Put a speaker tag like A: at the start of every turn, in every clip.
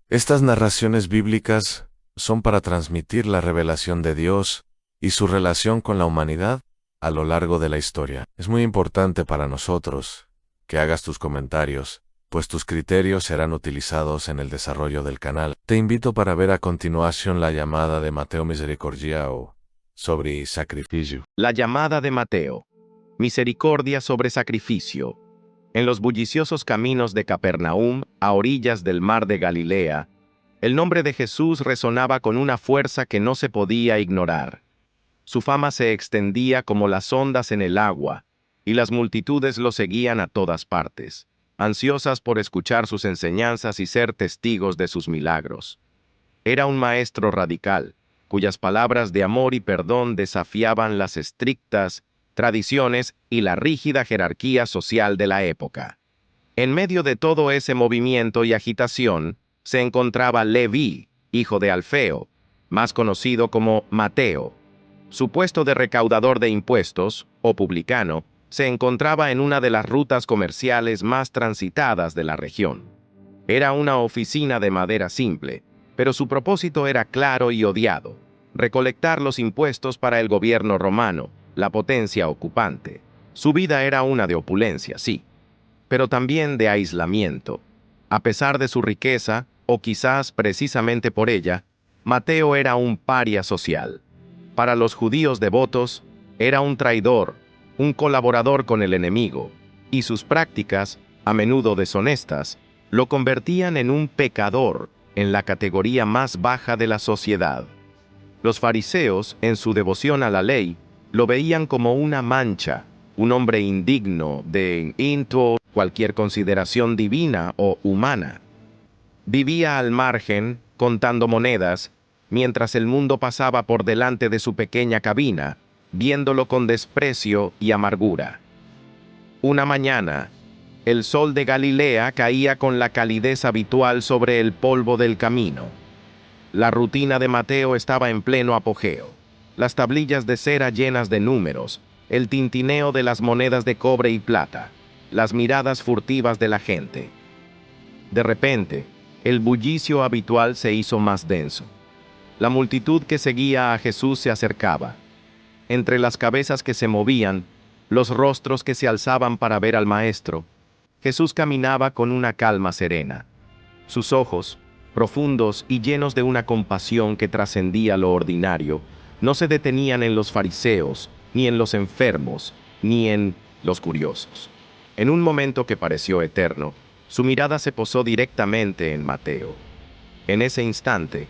A: Estas narraciones bíblicas son para transmitir la revelación de Dios y su relación con la humanidad a lo largo de la historia. Es muy importante para nosotros que hagas tus comentarios, pues tus criterios serán utilizados en el desarrollo del canal. Te invito para ver a continuación la llamada de Mateo Misericordia o sobre sacrificio.
B: La llamada de Mateo. Misericordia sobre sacrificio. En los bulliciosos caminos de Capernaum, a orillas del mar de Galilea, el nombre de Jesús resonaba con una fuerza que no se podía ignorar. Su fama se extendía como las ondas en el agua, y las multitudes lo seguían a todas partes, ansiosas por escuchar sus enseñanzas y ser testigos de sus milagros. Era un maestro radical, cuyas palabras de amor y perdón desafiaban las estrictas tradiciones y la rígida jerarquía social de la época. En medio de todo ese movimiento y agitación, se encontraba Leví, hijo de Alfeo, más conocido como Mateo. Su puesto de recaudador de impuestos, o publicano, se encontraba en una de las rutas comerciales más transitadas de la región. Era una oficina de madera simple, pero su propósito era claro y odiado: recolectar los impuestos para el gobierno romano, la potencia ocupante. Su vida era una de opulencia, sí, pero también de aislamiento. A pesar de su riqueza, o quizás precisamente por ella, Mateo era un paria social. Para los judíos devotos, era un traidor, un colaborador con el enemigo, y sus prácticas, a menudo deshonestas, lo convertían en un pecador en la categoría más baja de la sociedad. Los fariseos, en su devoción a la ley, lo veían como una mancha, un hombre indigno de cualquier consideración divina o humana. Vivía al margen, contando monedas, mientras el mundo pasaba por delante de su pequeña cabina, viéndolo con desprecio y amargura. Una mañana, el sol de Galilea caía con la calidez habitual sobre el polvo del camino. La rutina de Mateo estaba en pleno apogeo. Las tablillas de cera llenas de números, el tintineo de las monedas de cobre y plata, las miradas furtivas de la gente. De repente, el bullicio habitual se hizo más denso. La multitud que seguía a Jesús se acercaba. Entre las cabezas que se movían, los rostros que se alzaban para ver al Maestro, Jesús caminaba con una calma serena. Sus ojos, profundos y llenos de una compasión que trascendía lo ordinario, no se detenían en los fariseos, ni en los enfermos, ni en los curiosos. En un momento que pareció eterno, su mirada se posó directamente en Mateo. En ese instante,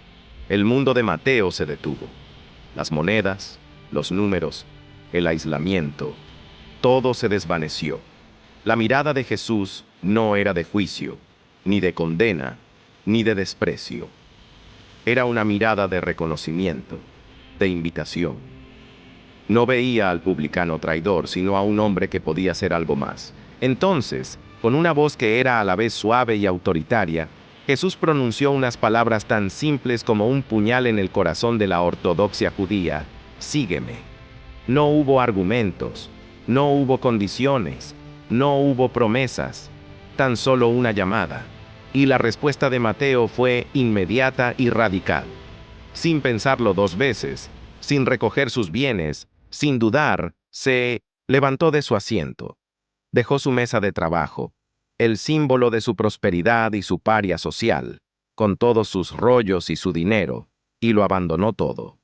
B: el mundo de Mateo se detuvo. Las monedas, los números, el aislamiento, todo se desvaneció. La mirada de Jesús no era de juicio, ni de condena, ni de desprecio. Era una mirada de reconocimiento, de invitación. No veía al publicano traidor, sino a un hombre que podía ser algo más. Entonces, con una voz que era a la vez suave y autoritaria, Jesús pronunció unas palabras tan simples como un puñal en el corazón de la ortodoxia judía: sígueme. No hubo argumentos, no hubo condiciones, no hubo promesas, tan solo una llamada. Y la respuesta de Mateo fue inmediata y radical. Sin pensarlo dos veces, sin recoger sus bienes, sin dudar, se levantó de su asiento. Dejó su mesa de trabajo, el símbolo de su prosperidad y su paria social, con todos sus rollos y su dinero, y lo abandonó todo.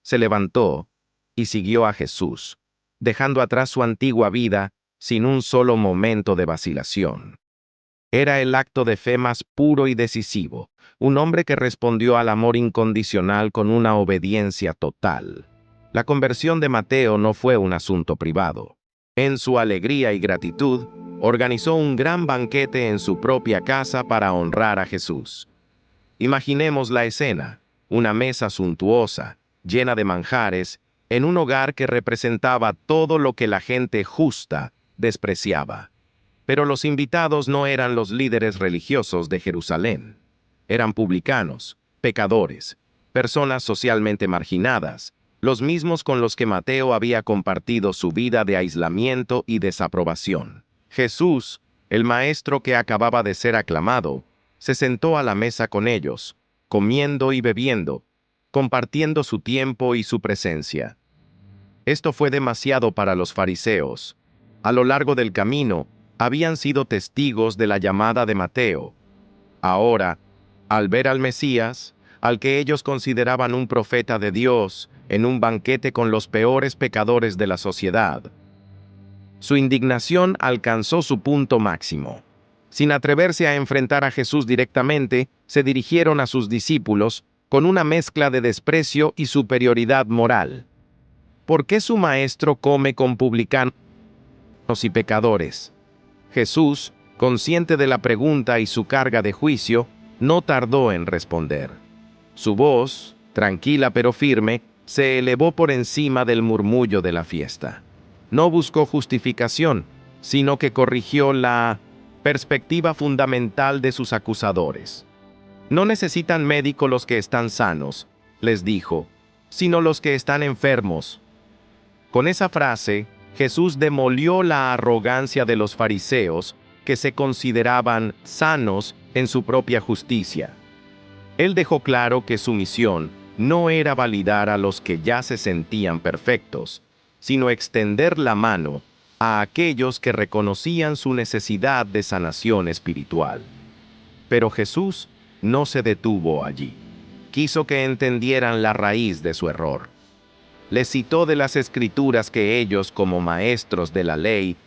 B: Se levantó y siguió a Jesús, dejando atrás su antigua vida sin un solo momento de vacilación. Era el acto de fe más puro y decisivo, un hombre que respondió al amor incondicional con una obediencia total. La conversión de Mateo no fue un asunto privado. En su alegría y gratitud, organizó un gran banquete en su propia casa para honrar a Jesús. Imaginemos la escena: una mesa suntuosa, llena de manjares, en un hogar que representaba todo lo que la gente justa despreciaba. Pero los invitados no eran los líderes religiosos de Jerusalén. Eran publicanos, pecadores, personas socialmente marginadas, los mismos con los que Mateo había compartido su vida de aislamiento y desaprobación. Jesús, el maestro que acababa de ser aclamado, se sentó a la mesa con ellos, comiendo y bebiendo, compartiendo su tiempo y su presencia. Esto fue demasiado para los fariseos. A lo largo del camino, habían sido testigos de la llamada de Mateo. Ahora, al ver al Mesías, al que ellos consideraban un profeta de Dios, en un banquete con los peores pecadores de la sociedad, su indignación alcanzó su punto máximo. Sin atreverse a enfrentar a Jesús directamente, se dirigieron a sus discípulos con una mezcla de desprecio y superioridad moral. ¿Por qué su maestro come con publicanos y pecadores? Jesús, consciente de la pregunta y su carga de juicio, no tardó en responder. Su voz, tranquila pero firme, se elevó por encima del murmullo de la fiesta. No buscó justificación, sino que corrigió la perspectiva fundamental de sus acusadores. No necesitan médico los que están sanos, les dijo, sino los que están enfermos. Con esa frase, Jesús demolió la arrogancia de los fariseos que se consideraban sanos en su propia justicia. Él dejó claro que su misión no era validar a los que ya se sentían perfectos, sino extender la mano a aquellos que reconocían su necesidad de sanación espiritual. Pero Jesús no se detuvo allí. Quiso que entendieran la raíz de su error. Les citó de las Escrituras que ellos, como maestros de la ley,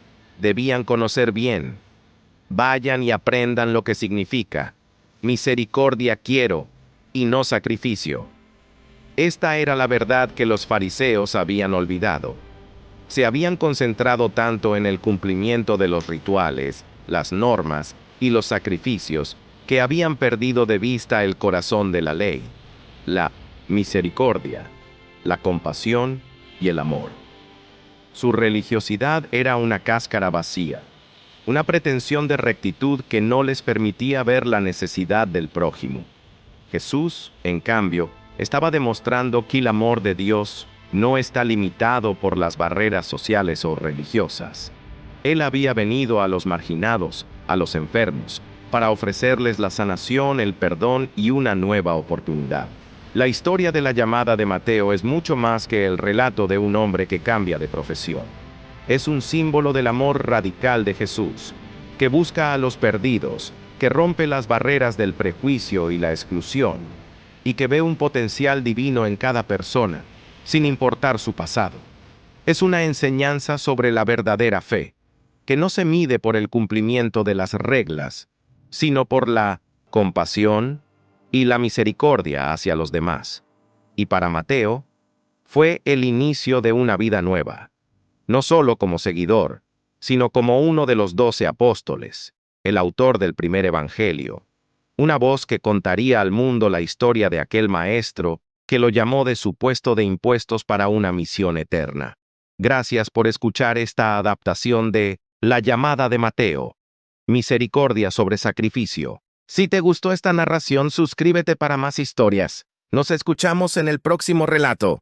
B: debían conocer bien. Vayan y aprendan lo que significa: misericordia quiero, y no sacrificio. Esta era la verdad que los fariseos habían olvidado. Se habían concentrado tanto en el cumplimiento de los rituales, las normas y los sacrificios, que habían perdido de vista el corazón de la ley, la misericordia, la compasión y el amor. Su religiosidad era una cáscara vacía, una pretensión de rectitud que no les permitía ver la necesidad del prójimo. Jesús, en cambio, estaba demostrando que el amor de Dios no está limitado por las barreras sociales o religiosas. Él había venido a los marginados, a los enfermos, para ofrecerles la sanación, el perdón y una nueva oportunidad. La historia de la llamada de Mateo es mucho más que el relato de un hombre que cambia de profesión. Es un símbolo del amor radical de Jesús, que busca a los perdidos, que rompe las barreras del prejuicio y la exclusión, y que ve un potencial divino en cada persona, sin importar su pasado. Es una enseñanza sobre la verdadera fe, que no se mide por el cumplimiento de las reglas, sino por la compasión y la misericordia hacia los demás. Y para Mateo, fue el inicio de una vida nueva, no solo como seguidor, sino como uno de los 12 apóstoles, el autor del primer evangelio, una voz que contaría al mundo la historia de aquel maestro que lo llamó de su puesto de impuestos para una misión eterna. Gracias por escuchar esta adaptación de La llamada de Mateo, misericordia sobre sacrificio. Si te gustó esta narración, suscríbete para más historias. Nos escuchamos en el próximo relato.